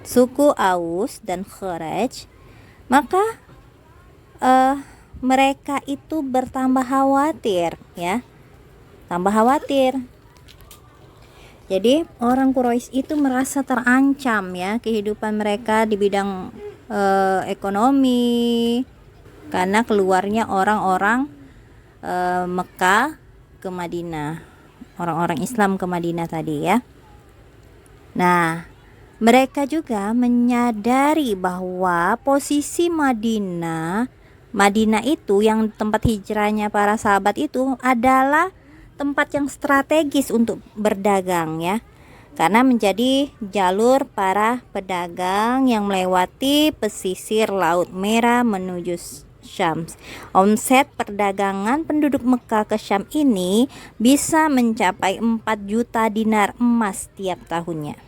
suku Aus dan Khazraj, maka mereka itu bertambah khawatir ya, tambah khawatir. Jadi orang Quraisy itu merasa terancam ya kehidupan mereka di bidang ekonomi karena keluarnya orang-orang Mekah ke Madinah, orang-orang Islam ke Madinah tadi ya. Nah, mereka juga menyadari bahwa posisi Madinah itu yang tempat hijrahnya para sahabat itu adalah tempat yang strategis untuk berdagang ya, karena menjadi jalur para pedagang yang melewati pesisir Laut Merah menuju Syam. Omset perdagangan penduduk Mekah ke Syam ini bisa mencapai 4 juta dinar emas tiap tahunnya.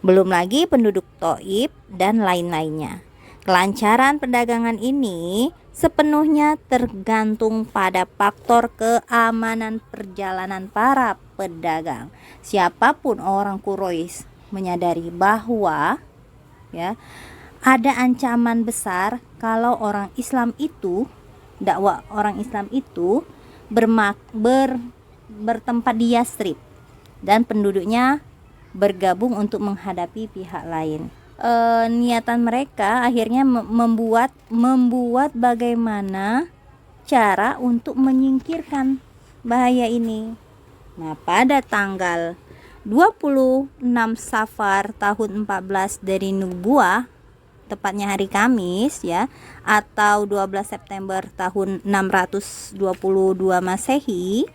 Belum lagi penduduk Thaif dan lain-lainnya. Kelancaran perdagangan ini sepenuhnya tergantung pada faktor keamanan perjalanan para pedagang. Siapapun orang Quraisy menyadari bahwa ya ada ancaman besar kalau orang Islam itu, dakwah orang Islam itu bertempat di Yathrib dan penduduknya bergabung untuk menghadapi pihak lain. Niatan mereka akhirnya membuat bagaimana cara untuk menyingkirkan bahaya ini. Nah, pada tanggal 26 Safar tahun 14 dari Nubuwah, tepatnya hari Kamis ya, atau 12 September tahun 622 Masehi,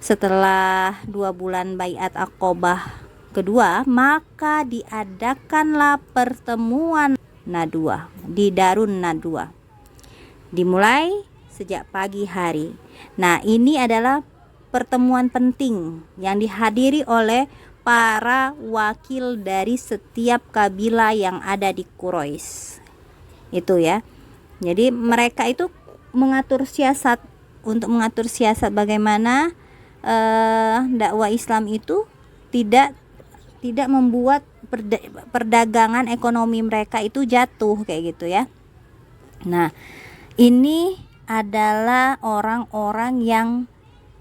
setelah 2 bulan Baiat Aqobah kedua, maka diadakanlah pertemuan Nadwa di Darun Nadwa, dimulai sejak pagi hari. Nah, ini adalah pertemuan penting yang dihadiri oleh para wakil dari setiap kabilah yang ada di Quraisy. Itu ya. Jadi mereka itu mengatur siasat bagaimana dakwah Islam itu tidak membuat perdagangan ekonomi mereka itu jatuh kayak gitu ya. Nah, ini adalah orang-orang yang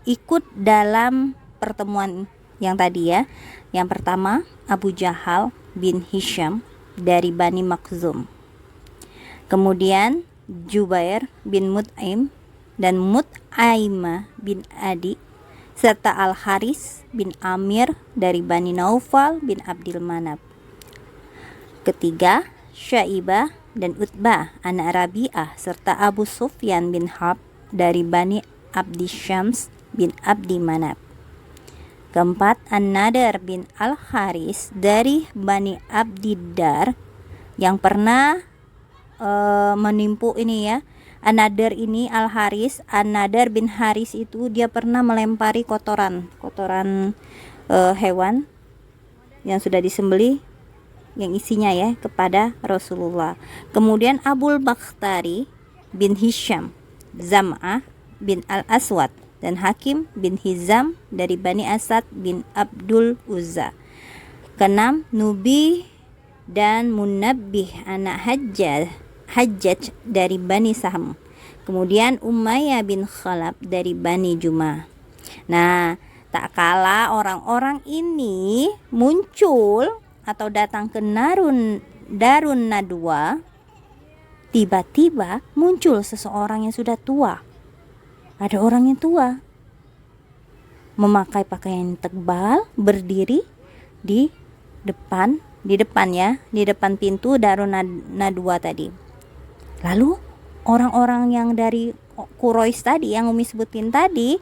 ikut dalam pertemuan yang tadi ya. Yang pertama, Abu Jahal bin Hisham dari Bani Makhzum. Kemudian Jubair bin Mut'im dan Mut'aimah bin Adi, serta Al-Haris bin Amir dari Bani Naufal bin Abdil Manab. Ketiga, Syaibah dan Utbah anak Rabi'ah serta Abu Sufyan bin Harb dari Bani Abdi Syams bin Abdi Manab. Keempat, An-Nadar bin Al-Haris dari Bani Abdiddar yang pernah menimpu ini ya. An-Nadar ini Al-Haris, An-Nadar bin Haris itu dia pernah melempari kotoran hewan yang sudah disembelih yang isinya ya kepada Rasulullah. Kemudian Abul Bakhtari bin Hisham, Zam'ah bin Al-Aswad dan Hakim bin Hizam dari Bani Asad bin Abdul Uzza. Keenam, Nubi dan Munabbih anak Hajjaj dari Bani Sahm. Kemudian Umayyah bin Khalaf dari Bani Jumah. Nah, tak kala orang-orang ini muncul atau datang ke Darun Nadwa, tiba-tiba muncul seseorang yang sudah tua. Ada orang yang tua memakai pakaian tebal, berdiri di depan pintu Darun Nadwa tadi. Lalu orang-orang yang dari Quraisy tadi yang Umi sebutin tadi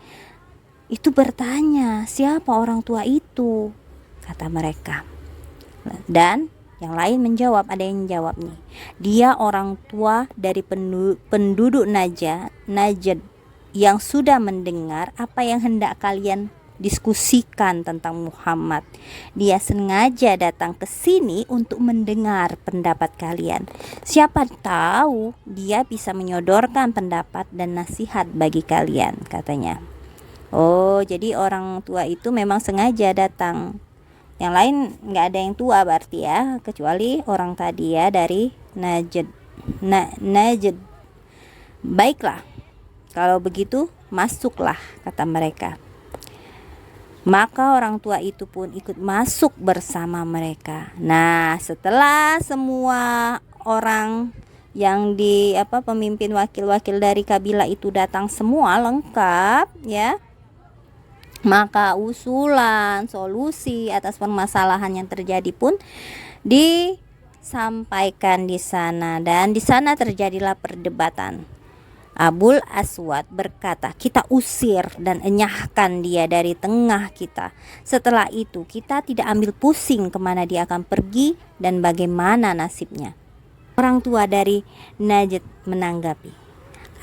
itu bertanya, siapa orang tua itu? Kata mereka. Dan yang lain menjawab, ada yang menjawab nih, dia orang tua dari penduduk Najd yang sudah mendengar apa yang hendak kalian diskusikan tentang Muhammad. Dia sengaja datang ke sini untuk mendengar pendapat kalian. Siapa tahu dia bisa menyodorkan pendapat dan nasihat bagi kalian, katanya. Oh, jadi orang tua itu memang sengaja datang Yang lain nggak ada yang tua berarti ya, kecuali orang tadi ya dari Najd. Najd. Baiklah, kalau begitu masuklah, kata mereka. Maka orang tua itu pun ikut masuk bersama mereka. Nah, setelah semua orang yang pemimpin wakil-wakil dari kabilah itu datang semua lengkap ya, maka usulan solusi atas permasalahan yang terjadi pun disampaikan di sana, dan di sana terjadilah perdebatan. Abul Aswad berkata, kita usir dan enyahkan dia dari tengah kita. Setelah itu kita tidak ambil pusing kemana dia akan pergi dan bagaimana nasibnya. Orang tua dari Najd menanggapi,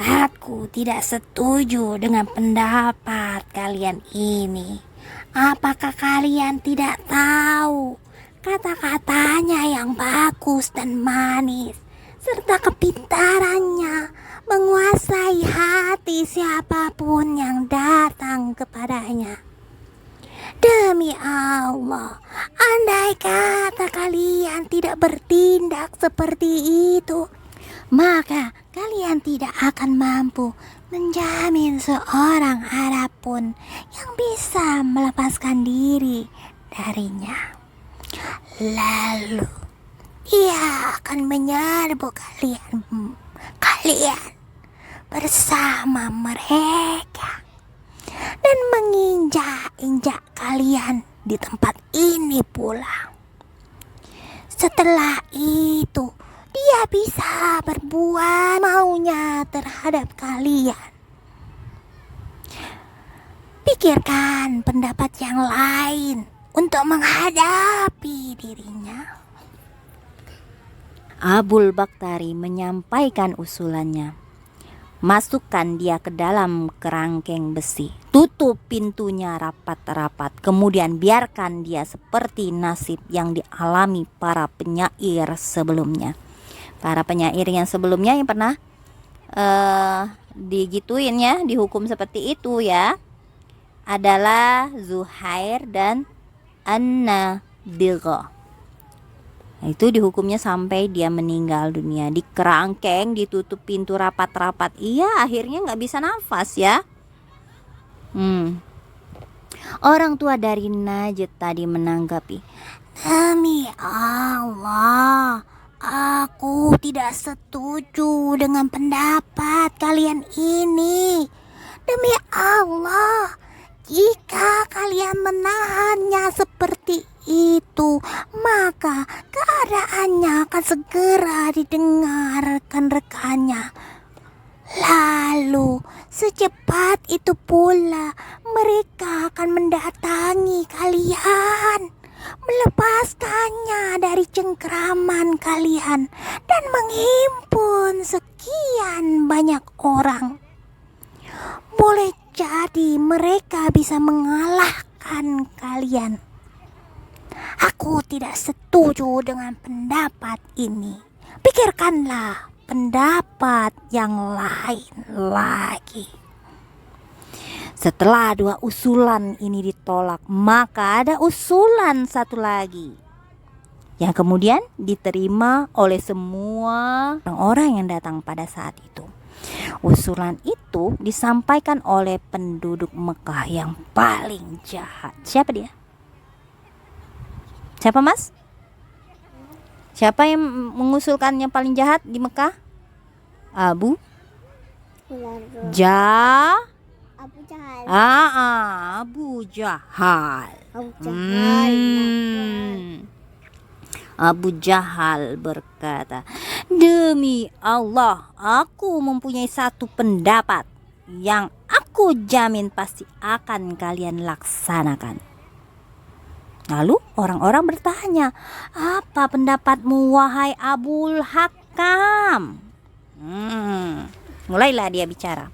aku tidak setuju dengan pendapat kalian ini. Apakah kalian tidak tahu kata-katanya yang bagus dan manis serta kepintarannya menguasai hati siapapun yang datang kepadanya? Demi Allah, andai kata kalian tidak bertindak seperti itu, maka kalian tidak akan mampu menjamin seorang Arab pun yang bisa melepaskan diri darinya. Lalu ia akan menyerbu kalian bersama mereka dan menginjak-injak kalian di tempat ini pula. Setelah itu dia bisa berbuat maunya terhadap kalian. Pikirkan pendapat yang lain untuk menghadapi dirinya. Abul Bakhtari menyampaikan usulannya. Masukkan dia ke dalam kerangkeng besi, tutup pintunya rapat-rapat, kemudian biarkan dia seperti nasib yang dialami para penyair sebelumnya. Para penyair yang sebelumnya yang pernah digituin ya, dihukum seperti itu ya, adalah Zuhair dan An-Nabigha. Itu dihukumnya sampai dia meninggal dunia, di kerangkeng, ditutup pintu rapat-rapat. Iya, akhirnya nggak bisa nafas ya. Orang tua dari Najd tadi menanggapi, demi Allah, aku tidak setuju dengan pendapat kalian ini. Demi Allah, jika kalian menahannya seperti itu, maka keadaannya akan segera didengar rekan-rekannya. Lalu secepat itu pula mereka akan mendatangi kalian, melepaskannya dari cengkraman kalian dan menghimpun sekian banyak orang. Boleh jadi mereka bisa mengalahkan kalian. Aku tidak setuju dengan pendapat ini. Pikirkanlah pendapat yang lain lagi. Setelah dua usulan ini ditolak, maka ada usulan satu lagi yang kemudian diterima oleh semua orang-orang yang datang pada saat itu. Usulan itu disampaikan oleh penduduk Mekah yang paling jahat. Siapa dia? Siapa, Mas? Siapa yang mengusulkan yang paling jahat di Mekah? Abu Jahal. Abu Jahal. Abu Jahal berkata, demi Allah, aku mempunyai satu pendapat yang aku jamin pasti akan kalian laksanakan. Lalu orang-orang bertanya, apa pendapatmu wahai Abul Hakam? Mulailah dia bicara.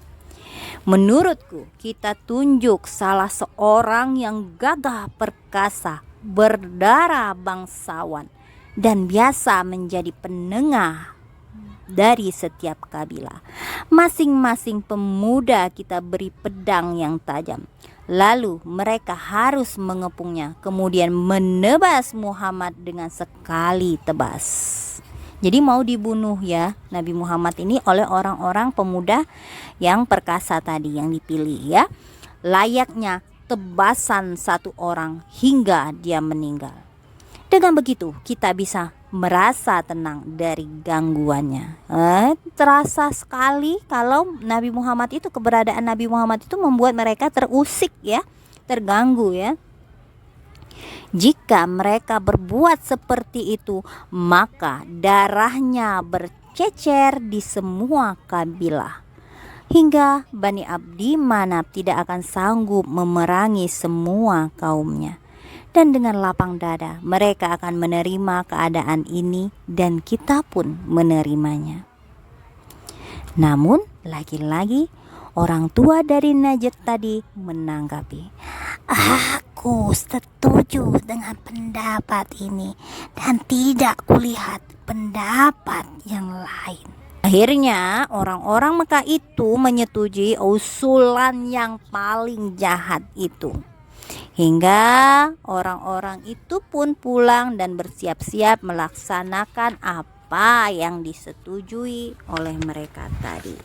Menurutku kita tunjuk salah seorang yang gagah perkasa, berdarah bangsawan, dan biasa menjadi penengah dari setiap kabilah. Masing-masing pemuda kita beri pedang yang tajam. Lalu mereka harus mengepungnya, kemudian menebas Muhammad dengan sekali tebas. Jadi mau dibunuh ya Nabi Muhammad ini oleh orang-orang pemuda yang perkasa tadi yang dipilih ya. Layaknya tebasan satu orang hingga dia meninggal. Dengan begitu kita bisa merasa tenang dari gangguannya. Terasa sekali kalau Nabi Muhammad itu, keberadaan Nabi Muhammad itu membuat mereka terusik ya, terganggu ya. Jika mereka berbuat seperti itu, maka darahnya bercecer di semua kabilah, hingga Bani Abdi Manaf tidak akan sanggup memerangi semua kaumnya. Dan dengan lapang dada mereka akan menerima keadaan ini, dan kita pun menerimanya. Namun lagi-lagi orang tua dari Najd tadi menanggapi, aku setuju dengan pendapat ini dan tidak kulihat pendapat yang lain. Akhirnya orang-orang Mekah itu menyetujui usulan yang paling jahat itu. Hingga orang-orang itu pun pulang dan bersiap-siap melaksanakan apa yang disetujui oleh mereka tadi.